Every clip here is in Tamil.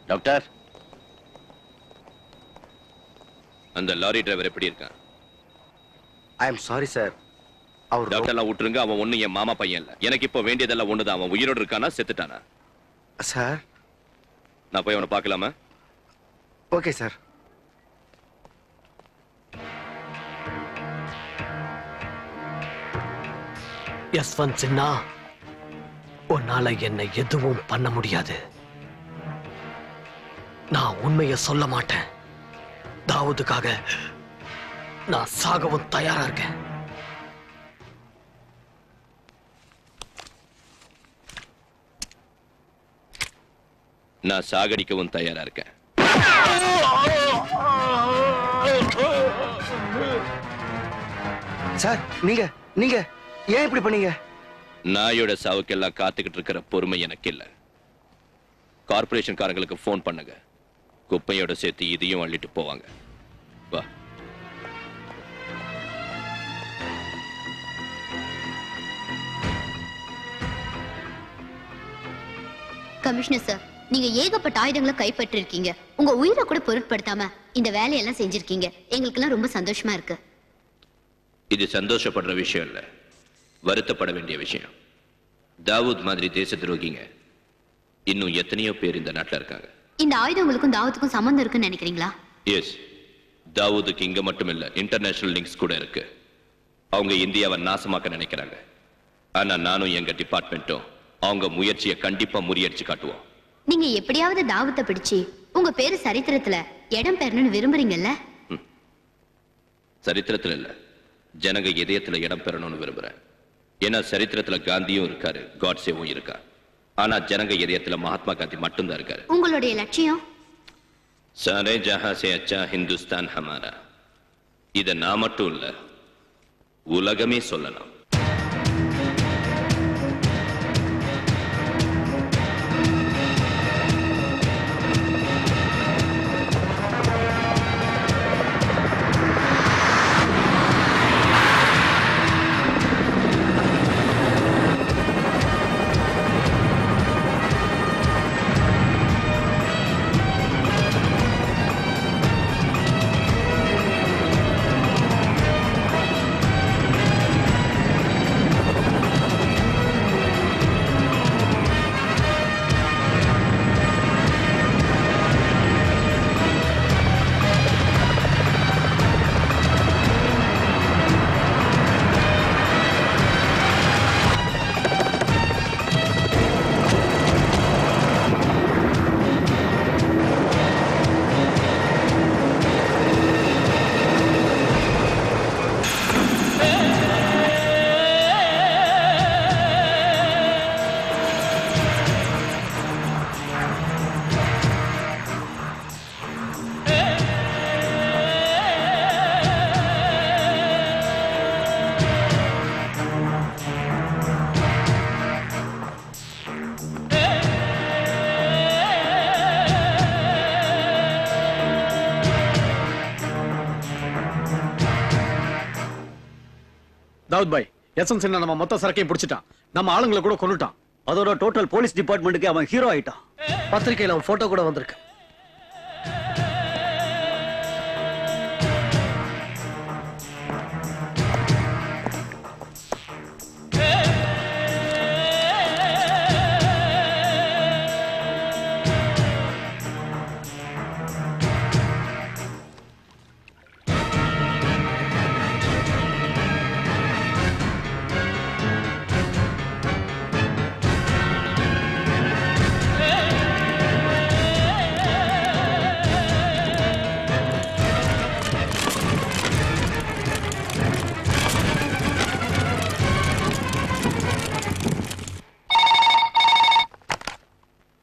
டாக்டர், அந்த லாரி டிரைவர் எப்படி இருக்கான்? I am sorry sir. அவர் டாக்டர்லாம் விட்டுருங்க. அவன் ஒண்ணு என் மாமா பையன் இல்ல. எனக்கு இப்போ வேண்டியதெல்லாம் ஒண்ணுதான். அவன் உயிரோடு இருக்கானா செத்துட்டானா? சார், நான் போய் அவனை பார்க்கலாமா? Okay sir. யஸ்வந்த் சின்னா, உன்னால என்னை எதுவும் பண்ண முடியாது. நான் உண்மையை சொல்ல மாட்டேன். தாவூதுக்காக நான் சாகவும் தயாரா இருக்கேன். நான் சாகடிக்கவும் தயாரா இருக்கேன். சார், நீங்க நீங்க ஏன் இப்படி பண்ணீங்க? நாயோட சாவுக்கெல்லாம் காத்துக்கிட்டு இருக்கிற பொறுமை எனக்கு இல்ல. கார்பரேஷன் காரங்களுக்கு போன் பண்ணுங்க. குப்பையோட சேர்த்து இதையும் அள்ளிட்டு போவாங்க. வா. கமிஷனர் சார், நீங்க ஏகப்பட்ட ஆயுதங்களை கைப்பற்றிருக்கீங்க. உங்க உயிரை கூட பொருட்படுத்தாம இந்த வேலையெல்லாம் செஞ்சிருக்கீங்க. எங்களுக்கெல்லாம் ரொம்ப சந்தோஷமா இருக்கு. இது சந்தோஷப்படுற விஷயம் இல்ல, வருத்தப்பட வேண்டிய விஷயம். தாவூத் மாதிரி தேச துரோகிங்க இன்னும் எத்தனையோ பேர் இந்த நாட்டில் இருக்காங்க. இந்த ஆயுதங்களுக்கும் தாவூத்துக்கும் சம்பந்தம் இருக்குன்னு நினைக்கிறீங்களா? எஸ், தாவூதுக்கு இங்க மட்டும் இல்ல, இன்டர்நேஷனல் லிங்க்ஸ் கூட இருக்கு. அவங்க இந்தியாவை நாசமாக்க நினைக்கிறாங்க. ஆனா நானும் எங்க டிபார்ட்மெண்ட்டும் அவங்க முயற்சியை கண்டிப்பா முறியடிச்சு காட்டுவோம். நீங்க எப்படியாவது தாவூத்தை பிடிச்சு உங்க பேரு சரித்திரத்துல இடம் பெறணும்னு விரும்புறீங்கல்ல? சரித்திரத்துல இல்ல, ஜனங்க இதயத்துல இடம் பெறணும்னு விரும்புறேன். ஏன்னா சரித்திரத்துல காந்தியும் இருக்காரு, காட்சேவும் இருக்கா. ஆனா ஜனங்க இதயத்துல மகாத்மா காந்தி மட்டும்தான் இருக்காரு. உங்களுடைய லட்சியம்? சாரே ஜஹாं से अच्छा हिंदुस्तान हमारा. இத நான் மட்டும் இல்ல, உலகமே சொல்லலாம். தாவூத் பாய், யஸ்வந்த் சின்ஹா நம்ம மொத்த சரக்கையும் பிடிச்சிட்டான். நம்ம ஆளுங்களை கூட கொன்னுட்டான். அதோட டோட்டல் போலீஸ் டிபார்ட்மெண்ட்டுக்கு அவன் ஹீரோ ஆயிட்டான். பத்திரிகையில அவன் போட்டோ கூட வந்திருக்கு.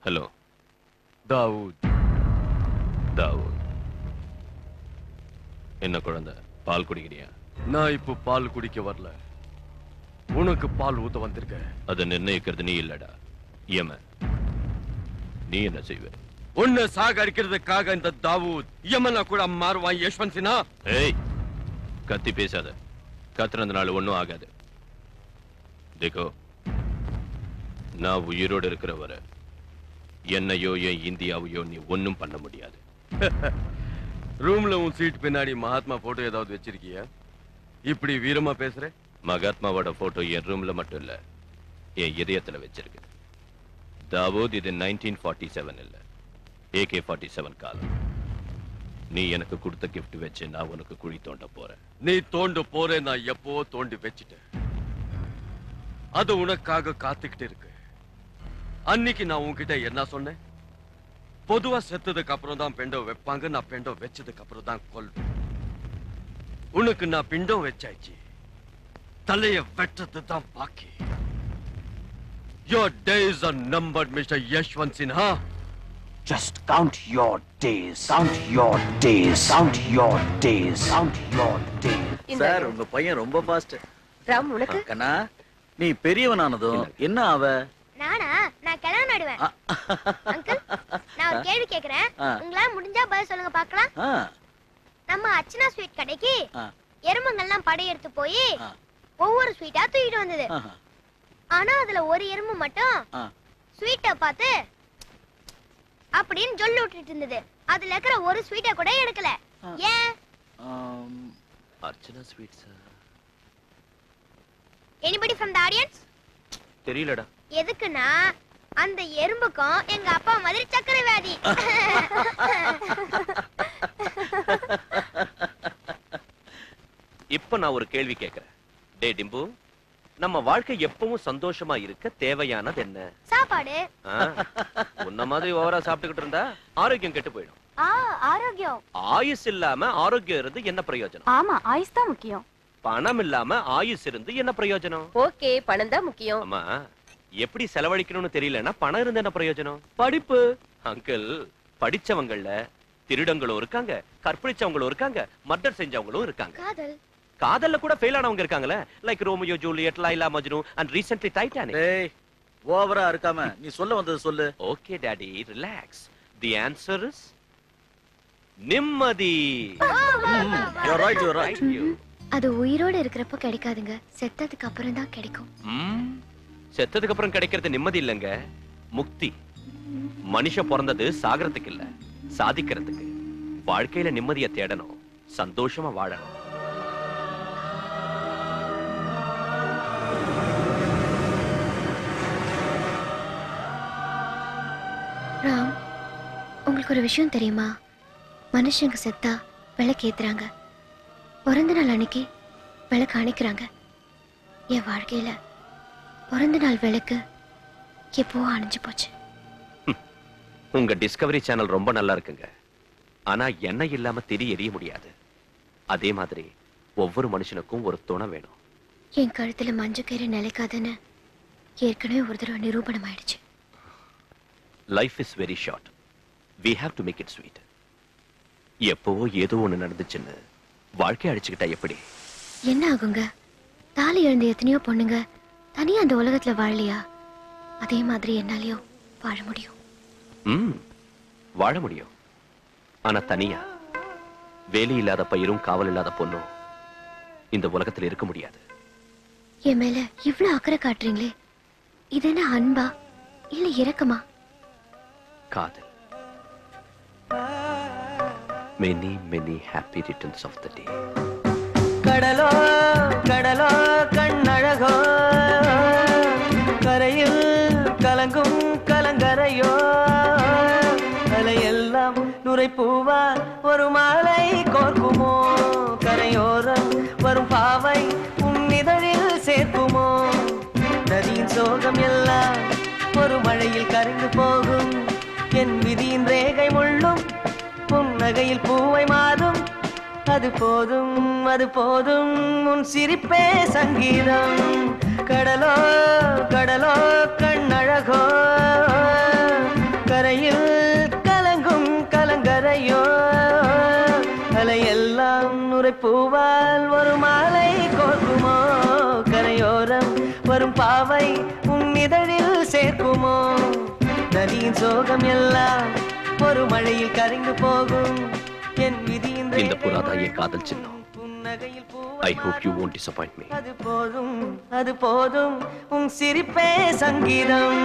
ஹலோ தாவூத். தாவூத், என்ன குழந்தை, பால் குடிக்கிறியா? நான் இப்போ பால் குடிக்க வரல. உனக்கு பால் ஊத்த வந்திருக்க. அதை நிர்ணயிக்கிறது நீ இல்லடா யமன். நீ என்ன செய்வ? உன்னை சாகடிக்கிறதுக்காக இந்த தாவூத் யமனா கூட மாறுவான் யஷ்வந்த் சின்ஹா. ஏய், கத்தி பேசாத. கத்துறதுனால ஒண்ணும் ஆகாது. தேக்கோ, நான் உயிரோடு இருக்கிற வர என்னையோ என் இந்தியாவையோ நீ ஒன்னும் பண்ண முடியாது. ரூம்ல உன் சீட் பின்னாடி மகாத்மா போட்டோ ஏதாவது வச்சிருக்கியா? இப்படி வீரமா பேசுற? மகாத்மாவோட போட்டோ என் ரூம்ல மட்டும் இல்ல, என் இதயத்துல வச்சிருக்கு. தாவூத், இது 1947 இல்ல, AK-47 காலம். நீ எனக்கு கொடுத்த கிஃப்ட் வச்சு நான் உனக்கு குழி தோண்ட போறேன். நீ தோண்டு போற, நான் எப்போ தோண்டி வச்சிட்டேன். அது உனக்காக காத்துக்கிட்டு இருக்கு. அன்னைக்கு நான் உன்கிட்ட என்ன சொன்னேன்? பொதுவா செத்ததுக்கு அப்புறம் தான் பிண்டம் வைப்பாங்க, நான் பிண்டம் வச்சதுக்கு அப்புறம் தான் கொல்வேன். உனக்கு நான் பிண்டம் வச்சாச்சு, தலைய வெட்டது தான் பாக்கி. Your days are numbered, Mr. Yashwant Sinha. Just count your days. Count your days. Count your days. Count your days. Sir, உங்க பையன் ரொம்ப ஃபாஸ்ட். ராம், உனக்கு கண்ணா, நீ பெரியவனானதும் என்ன ஆவ? நானா? நான் கிளம்ப நடுவேன். அங்கிள், நான் ஒரு கேள்வி கேக்குறேன். உங்களால முடிஞ்சா பதில் சொல்லுங்க பார்க்கலாம். நம்ம அர்ச்சனா ஸ்வீட் கடைக்கு எறும்புங்கள்லாம் படையெடுத்து போய் ஒவ்வொரு ஸ்வீட்டா தூக்கிட்டு வந்தது. ஆனா அதுல ஒரு எறும்பு மட்டும் ஸ்வீட்டை பார்த்து அப்படின்னு சொல்லி விட்டுட்டு இருந்தது. அதுல இருக்கிற ஒரு ஸ்வீட்டை கூட எடுக்கல. ஏன்? Archana sweets. Anybody from the audience? தெரியலடா. எதுக்குன்னா அந்த எறும்புக்கும் எங்க அப்பா மாதிரி சக்கரை வியாதி. இப்ப நான் ஒரு கேள்வி கேட்கிறேன். டே டிம்பு, நம்ம வாழ்க்கை எப்பவும் சந்தோஷமா இருக்க தேவையானது என்ன? சாப்பாடு. உன்ன மாதிரி ஓவரா சாப்பிட்டுக்கிட்டு இருந்தா ஆரோக்கியம் கெட்டு போயிடும். ஆரோக்கியம். ஆயுஸ் இல்லாம ஆரோக்கியம் இருந்து என்ன பிரயோஜனம்? ஆமா, ஆயுஸ் தான் முக்கியம். பணம் இல்லாம ஆயுஸ் இருந்து என்ன பிரயோஜனம்? ஓகே, பணம் தான் முக்கியம். ஆமா, எப்படி செலவழிக்கணும்னு தெரியலன்னா பணம் இருந்து என்ன பிரயோஜனம்? படிப்பு. அங்கிள், படிச்சவங்கள்ல திருடங்களும் இருக்காங்க, கற்பழிச்சவங்களும் இருக்காங்க, மர்டர் செஞ்சவங்களும் இருக்காங்க. காதல். காதல்ல கூட ஃபெயில் ஆனவங்க இருக்காங்களே, like Romeo Juliet, Laila Majnu and recently Titanic. டேய், ஓவரா இருக்காம நீ சொல்ல வந்தது சொல்லு. Okay daddy, relax. The answer is நிம்மதி. You are right, you are right. அது உயிரோட இருக்கிறப்ப கிடைக்காதுங்க, செத்ததுக்கு அப்புறம் தான் கிடைக்கும். செத்ததுக்கு அப்புறம் கிடைக்கிறது நிம்மதி இல்லங்க, முக்தி. மனுஷன் பிறந்தது சாகறதுக்கு இல்ல, சாதிக்கிறதுக்கு. வாழ்க்கையில நிம்மதியை தேடணும், சந்தோஷமா வாழணும். ராம், உங்களுக்கு ஒரு விஷயம் தெரியுமா? மனுஷங்க செத்தா விளக்கு ஏத்துறாங்க, பிறந்த நாள் அன்னைக்கு விளக்கு அணைக்கிறாங்க. என் வாழ்க்கையில பிறந்த நாள் விளக்கு எப்போ அணைஞ்சு போச்சு. உங்க டிஸ்கவரி சேனல் ரொம்ப நல்லா இருக்குங்க, ஆனா எண்ணெய் இல்லாம திரி எரிய முடியாது. அதே மாதிரி ஒவ்வொரு மனுஷனுக்கும் ஒரு துணை வேணும். என் கழுத்துல மஞ்சக்கயிறு நிலைக்காதுன்னு ஏற்கனவே ஒரு தடவை நிரூபணம் ஆயிடுச்சு. Life is very short, we have to make it sweet. எப்பவோ ஏதோ ஒண்ணு நடந்துச்சுன்னு வாழ்க்கை அடிச்சுக்கிட்டா எப்படி? என்ன ஆகுங்க? தாலி இழந்த எத்தனையோ பொண்ணுங்க தனியா அந்த உலகத்துல வாழலையா? அதே மாதிரி என்னாலயும் வாழ முடியும். வாழ முடியும், ஆனா தனியா. வேலை இல்லாத பயிரும் காவல் இல்லாத பொண்ணும் இந்த உலகத்துல இருக்க முடியாது. என் மேல இவ்வளவு அக்கறை காட்டுறீங்களே, இது என்ன அன்பா இல்ல இரக்கமா? காதல். many many happy returns of the day. கடலோ கடலோ கண்ணழகோ, கரையில் கலங்கும் கலங்கரையோ, அலையெல்லாம் நுரை பூவா ஒரு மாலை கோர்க்குமோ, கரையோரம் வரும் பாவை உன்னிதழில் சேர்க்குமோ, நதியின் சோகம் எல்லாம் ஒரு மழையில் கரைந்து போகும், என் விதியின் ரேகை முள்ளும் புன்னகையில் பூவை மாறும், அது போதும் அது போதும் உன் சிரிப்பே சங்கீதம். கடலோ கடலோ கண்ணழகோ, கரையில் கலங்கும் கலங்கரையோ, அலையெல்லாம் நுரை பூவால் ஒரு மாலை கோர்க்குமோ, கரையோரம் வரும் பாவை உன் இதழில் சேர்க்குமோ நதியின் சோகம் எல்லாம் ஒரு மழையில் கரைந்து போகும் என் விதி இந்த புறாதா என் காதல் சின்னம். I hope you won't disappoint me. அது போதும் உன் சிரிப்பே சங்கீதம்.